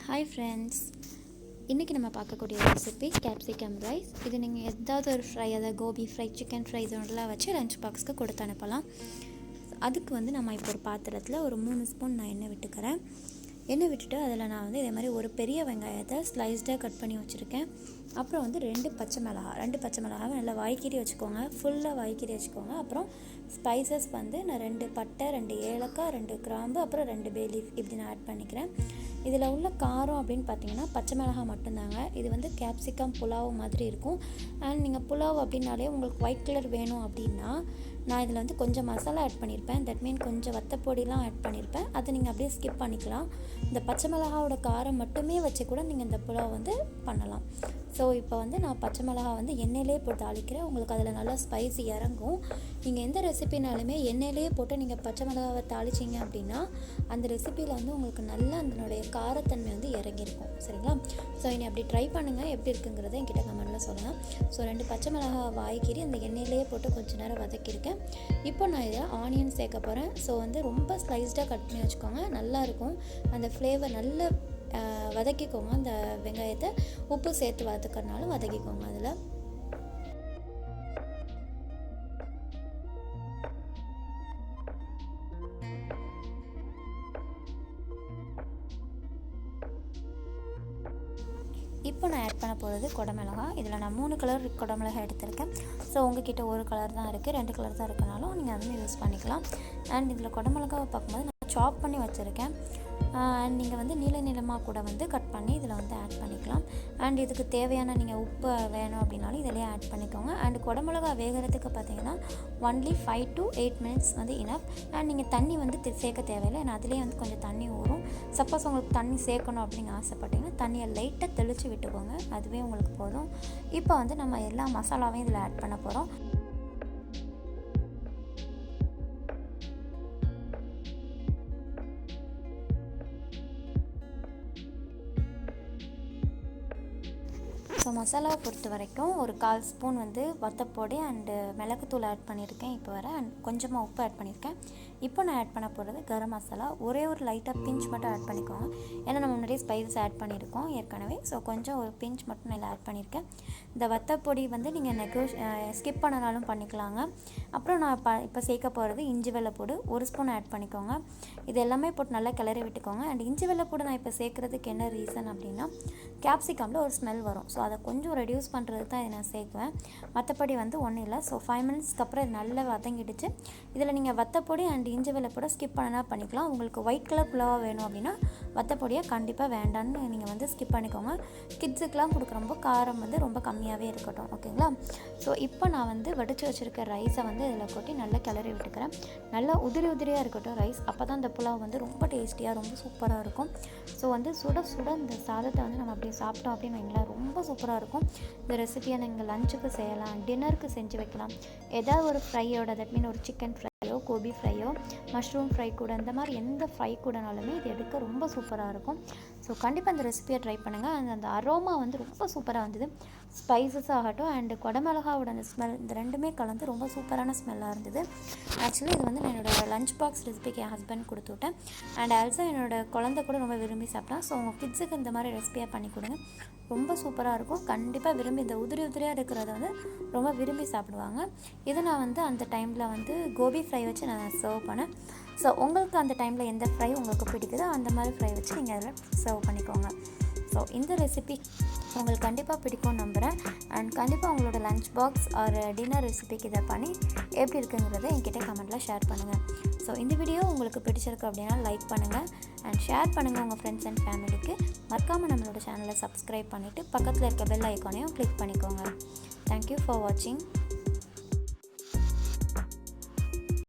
Hi friends, இன்றைக்கி நம்ம பார்க்கக்கூடிய ரெசிபி கேப்சிகம் ரைஸ். இது நீங்கள் ஏதாவது ஒரு ஃப்ரை, அதாவது கோபி ஃப்ரை, சிக்கன் ஃப்ரை இதெல்லாம் வச்சு லஞ்ச் பாக்ஸ்க்கு கொடுத்து அனுப்பலாம். அதுக்கு நம்ம இப்போ ஒரு பாத்திரத்தில் ஒரு 3 ஸ்பூன் நான் எண்ணெய் விட்டுக்கிறேன். எண்ணெய் விட்டுட்டு அதில் நான் இதே மாதிரி ஒரு பெரிய வெங்காயத்தை ஸ்லைஸ்டாக கட் பண்ணி வச்சுருக்கேன். அப்புறம் 2 பச்சை மிளகாவை நல்லா வாய்க்கீரி வச்சுக்கோங்க, ஃபுல்லாக வாய்க்கீரி வச்சுக்கோங்க. அப்புறம் ஸ்பைசஸ் நான் 2 பட்டை, 2 ஏலக்காய், 2 கிராம்பு, அப்புறம் 2 பே லீஃப் இப்படி நான் ஆட் பண்ணிக்கிறேன். இதில் உள்ள காரம் அப்படின்னு பார்த்தீங்கன்னா பச்சை மிளகாய் மட்டும்தாங்க. இது கேப்சிகம் புலாவ் மாதிரி இருக்கும். அண்ட் நீங்கள் புலாவ் அப்படின்னாலே உங்களுக்கு ஒயிட் கலர் வேணும் அப்படின்னா நான் இதில் கொஞ்சம் மசாலா ஆட் பண்ணியிருப்பேன். தட் மீன் கொஞ்சம் வத்தப்பொடிலாம் ஆட் பண்ணியிருப்பேன். அதை நீங்கள் அப்படியே ஸ்கிப் பண்ணிக்கலாம். இந்த பச்சை மிளகாவோட காரம் மட்டுமே வச்சு கூட நீங்கள் இந்த புலாவ் பண்ணலாம். ஸோ இப்போ நான் பச்சை மிளகாய் எண்ணெயிலே போட்டு தாளிக்கிறேன். உங்களுக்கு அதில் நல்லா ஸ்பைசி இறங்கும். நீங்கள் எந்த ரெசிபினாலுமே எண்ணெயிலே போட்டு நீங்கள் பச்சை மிளகாவை தாளிச்சிங்க அப்படின்னா அந்த ரெசிப்பியில் உங்களுக்கு நல்லா அதனுடைய காரத்தன்மை இறங்கியிருக்கும். சரிங்களா? ஸோ இனி அப்படி ட்ரை பண்ணுங்கள். எப்படி இருக்குங்கிறத என்கிட்ட கமெண்ட்டில் சொல்லுங்கள். ஸோ 2 பச்சை மிளகாய் வாய்க்கீரி அந்த எண்ணெயிலேயே போட்டு கொஞ்சம் நேரம் வதக்கியிருக்கேன். இப்போ நான் இதில் ஆனியன் சேர்க்க போகிறேன். ஸோ ரொம்ப ஸ்லைஸ்டாக கட் பண்ணி வச்சுக்கோங்க, நல்லாயிருக்கும். அந்த ஃப்ளேவர் நல்லா வதக்கிக்கோங்க. அந்த வெங்காயத்தை உப்பு சேர்த்து வதக்கிறனால வதக்கிக்கோங்க. அதில் இப்போ நான் ஆட் பண்ண போகிறது குடமிளகாய். இதில் நான் 3 கலர் குடமிளகாய் எடுத்திருக்கேன். ஸோ உங்ககிட்ட ஒரு கலர் தான் இருக்குது, 2 கலர் தான் இருக்கனாலும் நீங்கள் யூஸ் பண்ணிக்கலாம். அண்ட் இதில் குடமிளகாவை பார்க்கும்போது நான் சாப் பண்ணி வச்சுருக்கேன். அண்ட் நீங்கள் நீல நீளமாக கூட கட் பண்ணி இதில் ஆட் பண்ணிக்கலாம். அண்ட் இதுக்கு தேவையான நீங்கள் உப்பு வேணும் அப்படின்னாலும் இதிலே ஆட் பண்ணிக்கோங்க. அண்ட் குடமிளகா வேகிறதுக்கு பார்த்தீங்கன்னா only 5 to 8 minutes enough. And நீங்கள் தண்ணி சேர்க்க தேவையில்லை. ஏன்னா அதிலே கொஞ்சம் தண்ணி ஊறும். சப்போஸ் உங்களுக்கு தண்ணி சேர்க்கணும் அப்படின்னு ஆசைப்பட்டீங்கன்னா தண்ணியை லைட்டாக தெளித்து விட்டுக்கோங்க, அதுவே உங்களுக்கு போதும். இப்போ நம்ம எல்லா மசாலாவையும் இதில் ஆட் பண்ண போகிறோம். ஸோ மசாலாவை பொறுத்த வரைக்கும் ஒரு 1/4 ஸ்பூன் வத்தப்பொடி அண்டு மிளகுத்தூள் ஆட் பண்ணியிருக்கேன் இப்போ வர. அண்ட் கொஞ்சமாக உப்பு ஆட் பண்ணியிருக்கேன். இப்போ நான் ஆட் பண்ண போகிறது கரம் மசாலா. ஒரே ஒரு லைட்டாக பிஞ்ச் மட்டும் ஆட் பண்ணிக்கோங்க. ஏன்னா நம்ம நிறைய ஸ்பைசஸ் ஆட் பண்ணியிருக்கோம் ஏற்கனவே. ஸோ கொஞ்சம் ஒரு பிஞ்ச் மட்டும் நான் ஆட் பண்ணியிருக்கேன். இந்த வத்தப்பொடி நீங்கள் ஸ்கிப் பண்ணனாலும் பண்ணிக்கலாங்க. அப்புறம் நான் இப்போ சேர்க்க போகிறது இஞ்சி வெள்ளைப்பூடு 1 ஸ்பூன் ஆட் பண்ணிக்கோங்க. இது எல்லாமே போட்டு நல்லா கிளறி விட்டுக்கோங்க. அண்ட் இஞ்சி வெள்ளைப்பூடு நான் இப்போ சேர்க்குறதுக்கு என்ன ரீசன் அப்படின்னா கேப்சிகமில் ஒரு ஸ்மெல் வரும். ஸோ அதை கொஞ்சம் ரெடியூஸ் பண்ணுறது தான் இதை நான் சேர்க்குவேன். மற்றபடி ஒன்றும் இல்லை. ஸோ 5 மினிட்ஸ்க்கு அப்புறம் இது நல்லா வதங்கிடுச்சு. இதில் நீங்கள் வத்தப்பொடி அண்ட் இஞ்சி வெள்ளைப்பூட ஸ்கிப் பண்ணனா பண்ணிக்கலாம். உங்களுக்கு ஒயிட் கலர் புலாவா வேணும் அப்படின்னா வத்தப்பொடியை கண்டிப்பாக வேண்டான்னு நீங்கள் ஸ்கிப் பண்ணிக்கோங்க. கிட்ஸுக்கெலாம் கொடுக்குறப்போ காரம் ரொம்ப கம்மியாகவே இருக்கட்டும். ஓகேங்களா? ஸோ இப்போ நான் வடித்து வச்சுருக்க ரைஸை இதில் கொட்டி நல்லா கிளறி விட்டுக்கிறேன். நல்லா உதிரியாக இருக்கட்டும் ரைஸ். அப்போ தான் இந்த புலாவ் ரொம்ப டேஸ்டியாக ரொம்ப சூப்பராக இருக்கும். ஸோ சுட சுட இந்த சாதத்தை நம்ம அப்படியே சாப்பிட்டோம் அப்படின்னு வைங்களேன், ரொம்ப சூப்பராக இருக்கும். இந்த ரெசிபியை நீங்கள் லஞ்சுக்கு செய்யலாம், டின்னருக்கு செஞ்சு வைக்கலாம். ஏதாவது ஒரு ஃப்ரையோட, தட் மீன் ஒரு சிக்கன் ஃப்ரையோ, கோபி ஃப்ரையோ, மஷ்ரூம் ஃப்ரை கூட, இந்த மாதிரி எந்த ஃப்ரை கூடனாலுமே இது எடுக்க ரொம்ப சூப்பராக இருக்கும். ஸோ கண்டிப்பாக இந்த ரெசிபியை ட்ரை பண்ணுங்கள். அந்த அரோமா ரொம்ப சூப்பராக வந்தது. ஸ்பைசஸ் ஆகட்டும் அண்டு குடமிளகாவோட அந்த ஸ்மெல், இந்த ரெண்டுமே கலந்து ரொம்ப சூப்பரான ஸ்மெல்லாக இருந்தது. ஆக்சுவலி இது நான் என்னோடய லஞ்ச் பாக்ஸ் ரெசிபிக்கு என் ஹஸ்பண்ட் கொடுத்து விட்டேன். அண்ட் ஆல்சோ என்னோடய குழந்தை கூட ரொம்ப விரும்பி சாப்பிட்டான். ஸோ உங்கள் கிட்ஸுக்கு இந்த மாதிரி ரெசிபியாக பண்ணி கொடுங்க, ரொம்ப சூப்பராக இருக்கும். கண்டிப்பாக விரும்பி இந்த உதிரியாக இருக்கிறத ரொம்ப விரும்பி சாப்பிடுவாங்க. இதை நான் அந்த டைமில் கோபி ஃப்ரை வச்சு நான் சர்வ் பண்ணேன். ஸோ உங்களுக்கு அந்த டைமில் எந்த ஃப்ரை உங்களுக்கு பிடிக்குதோ அந்த மாதிரி ஃப்ரை வச்சு நீங்கள் அதில் சர்வ் பண்ணிக்கோங்க. ஸோ இந்த ரெசிபி உங்களுக்கு கண்டிப்பாக பிடிக்கும்னு நம்புகிறேன். அண்ட் கண்டிப்பாக உங்களோட லஞ்ச் பாக்ஸ் ஒரு டின்னர் ரெசிபிக்கு இதை பண்ணி எப்படி இருக்குங்கிறத என்கிட்ட கமெண்ட்டில் ஷேர் பண்ணுங்கள். ஸோ இந்த வீடியோ உங்களுக்கு பிடிச்சிருக்கு அப்படின்னா லைக் பண்ணுங்கள் அண்ட் ஷேர் பண்ணுங்கள் உங்கள் ஃப்ரெண்ட்ஸ் அண்ட் ஃபேமிலிக்கு. மறக்காமல் நம்மளோட சேனலை சப்ஸ்கிரைப் பண்ணிவிட்டு பக்கத்தில் இருக்க பெல் ஐக்கானையும் கிளிக் பண்ணிக்கோங்க. தேங்க்யூ ஃபார் வாட்சிங்.